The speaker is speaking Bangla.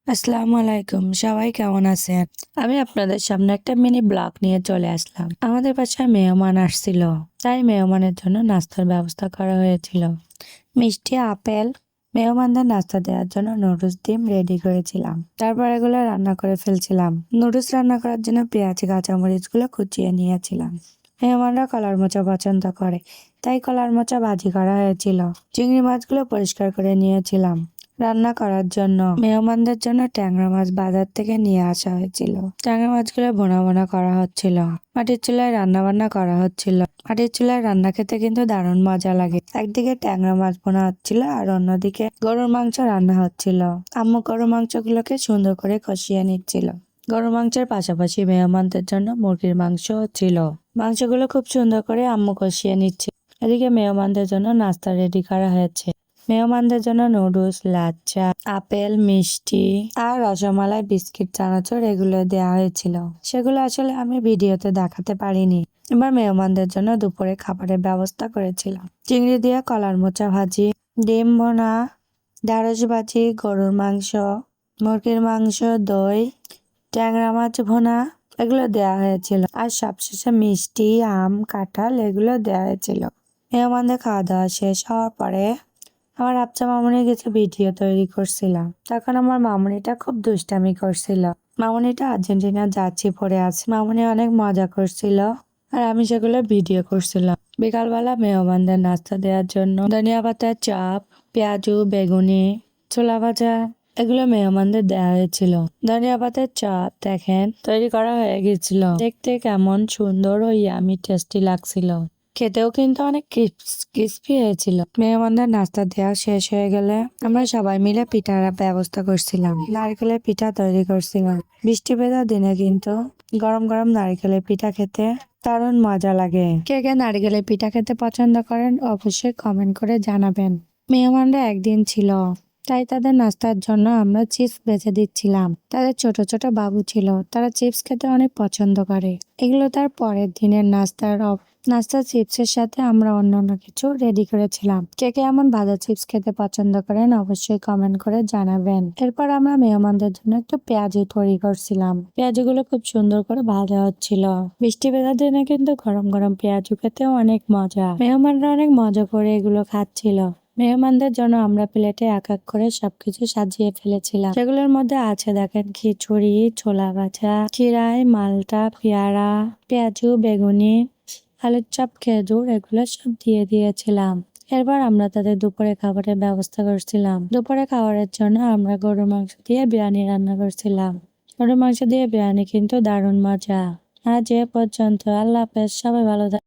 আসসালামু আলাইকুম, সবাই কেমন আছেন? আমি আপনাদের সামনে একটা মিনি ব্লগ নিয়ে চলে আসলাম। আমাদের বাসায় মেহমান আসছিল, তাই মেহমানের জন্য নাস্তার ব্যবস্থা করা হয়েছিল। মিষ্টি, আপেল। মেহমানদের নাস্তা দেওয়ার জন্য নুডলস ডিম রেডি করেছিলাম। তারপর এগুলো রান্না করে ফেলছিলাম। নুডলস রান্না করার জন্য পেঁয়াজ, কাঁচামরিচ গুলো কুচিয়ে নিয়েছিলাম। মেহমানরা কলার মোচা পছন্দ করে, তাই কলার মোচা ভাজি করা হয়েছিল। চিংড়ি মাছগুলো পরিষ্কার করে নিয়েছিলাম। রান্না করার জন্য মেহমানদের জন্য ট্যাংরা মাছ বাজার থেকে নিয়ে আসা হয়েছিল। ট্যাংরা মাছগুলো ভোনা ভোনা করা হচ্ছিল। মাটির চুলায় রান্না বান্না করা হচ্ছিল। মাটির চুলায় রান্না খেতে কিন্তু দারুণ মজা লাগে। একদিকে ট্যাংরা মাছ ভোনা হচ্ছিল আর অন্যদিকে গরুর মাংস রান্না হচ্ছিল। আম্মু গরুর মাংসগুলোকে সুন্দর করে কষিয়ে নিচ্ছিল। গরুর মাংসের পাশাপাশি মেহমানদের জন্য মুরগির মাংস ছিল। মাংসগুলো খুব সুন্দর করে আম্মু কষিয়ে নিচ্ছে। এদিকে মেহমানদের জন্য নাস্তা রেডি করা হয়েছে। মেহমানদের জন্য নুডলস, লাচ্ছা, আপেল, মিষ্টি আর রসমালাই, বিস্কিট, চানাচুর এগুলো দেওয়া হয়েছিল। সেগুলো আসলে আমি ভিডিওতে দেখাতে পারিনি। এবার মেহমানদের জন্য দুপুরে খাবারের ব্যবস্থা করেছিলাম। চিংড়ি দিয়ে কলার মোচা ভাজি, ডিম ভোনা, ঢেঁড়স ভাজি, গরুর মাংস, মুরগির মাংস, দই, ট্যাংরা মাছ ভোনা এগুলো দেওয়া হয়েছিল। আর সবশেষে মিষ্টি, আম, কাঁঠাল এগুলো দেওয়া হয়েছিল। মেহমানদের খাওয়া দাওয়া শেষ হওয়ার পরে আমার আবছা মামুনি কিছু ভিডিও তৈরি করছিলাম। তখন আমার মামুনিটা খুব দুষ্টামি করছিল। মামুনিটা আর্জেন্টিনা জার্সি পরে আছে। মামুনি অনেক মজা করছিল আর আমি সেগুলো ভিডিও করছিলাম। বিকালবেলা মেহমানদের নাস্তা দেওয়ার জন্য ধনিয়া পাতার চপ, পেঁয়াজু, বেগুনি, ছোলা ভাজা এগুলো মেহমানদের দেওয়া হয়েছিল। ধনিয়া পাতার চপ দেখেন তৈরি করা হয়ে গেছিল। দেখতে কেমন সুন্দর ও ইয়ামি টেস্টি লাগছিল। খেতেও কিন্তু অনেক ক্রিস্পি হয়েছিল। মেহমানদের নাস্তা দেওয়া শেষ হয়ে গেলে আমরা সবাই মিলে পিঠার ব্যবস্থা করছিলাম। নারকেলের পিঠা তৈরি করছিলাম। বৃষ্টি ভেজা দিনে কিন্তু গরম গরম নারকেলের পিঠা খেতে দারুণ মজা লাগে। কে কে নারকেলের পিঠা খেতে পছন্দ করেন অবশ্যই কমেন্ট করে জানাবেন। মেহমানরা একদিন ছিল, তাই তাদের নাস্তার জন্য আমরা চিপস বেছে দিচ্ছিলাম। তাদের ছোট ছোট বাবু ছিল, তারা চিপস খেতে অনেক পছন্দ করে। এগুলো তার পরের দিনের নাস্তা চিপসের সাথে আমরা অন্যান্য কিছু রেডি করেছিলাম। কে কে এমন ভাজা চিপস খেতে পছন্দ করেন অবশ্যই কমেন্ট করে জানাবেন। এরপর আমরা মেহমানদের জন্য একটু পেঁয়াজু তৈরি করছিলাম। পেঁয়াজুগুলো খুব সুন্দর করে ভাজা হচ্ছিল। বৃষ্টি ভেজা দিনে কিন্তু গরম গরম পেঁয়াজু খেতেও অনেক মজা। মেহমানরা অনেক মজা করে এগুলো খাচ্ছিল। মেহমানদের জন্য আমরা প্লেটে এক এক করে সবকিছু সাজিয়ে ফেলেছিলাম। সেগুলোর মধ্যে আছে দেখেন খিচুড়ি, ছোলা ভাজা, চিড়াই, মালটা, পেয়ারা, পেঁয়াজু, বেগুনি, আলুর চপ, খেজুর এগুলো সব দিয়ে দিয়েছিলাম। এরপর আমরা তাদের দুপুরে খাবারের ব্যবস্থা করছিলাম। দুপুরে খাবারের জন্য আমরা গরুর মাংস দিয়ে বিরিয়ানি রান্না করছিলাম। গরুর মাংস দিয়ে বিরিয়ানি কিন্তু দারুণ মজা। আজ এ পর্যন্ত, আল্লাহ হাফেজ, সবাই ভালো থাকবেন।